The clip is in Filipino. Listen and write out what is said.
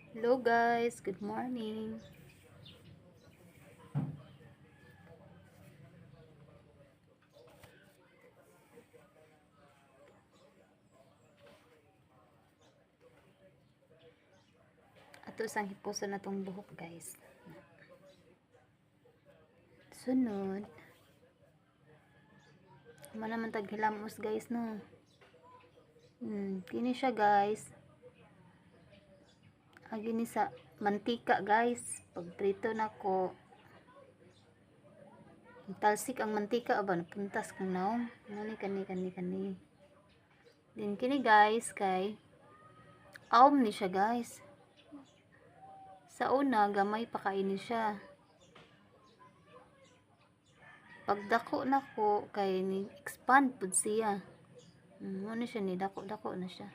Hello guys, good morning. Ato sang hipuson na tong buhok guys. Sunod. Naman tag hilamos guys no. Kini siya guys. Agi ni sa mantika guys. Pag prito nako, talsik ang mantika aba napuntas kung naong. Kani. Din kini guys kay awm ni siya guys. Sa una gamay pa kaini siya. Pagdako nako kay ni expand pud siya. Ano siya ni dako na siya.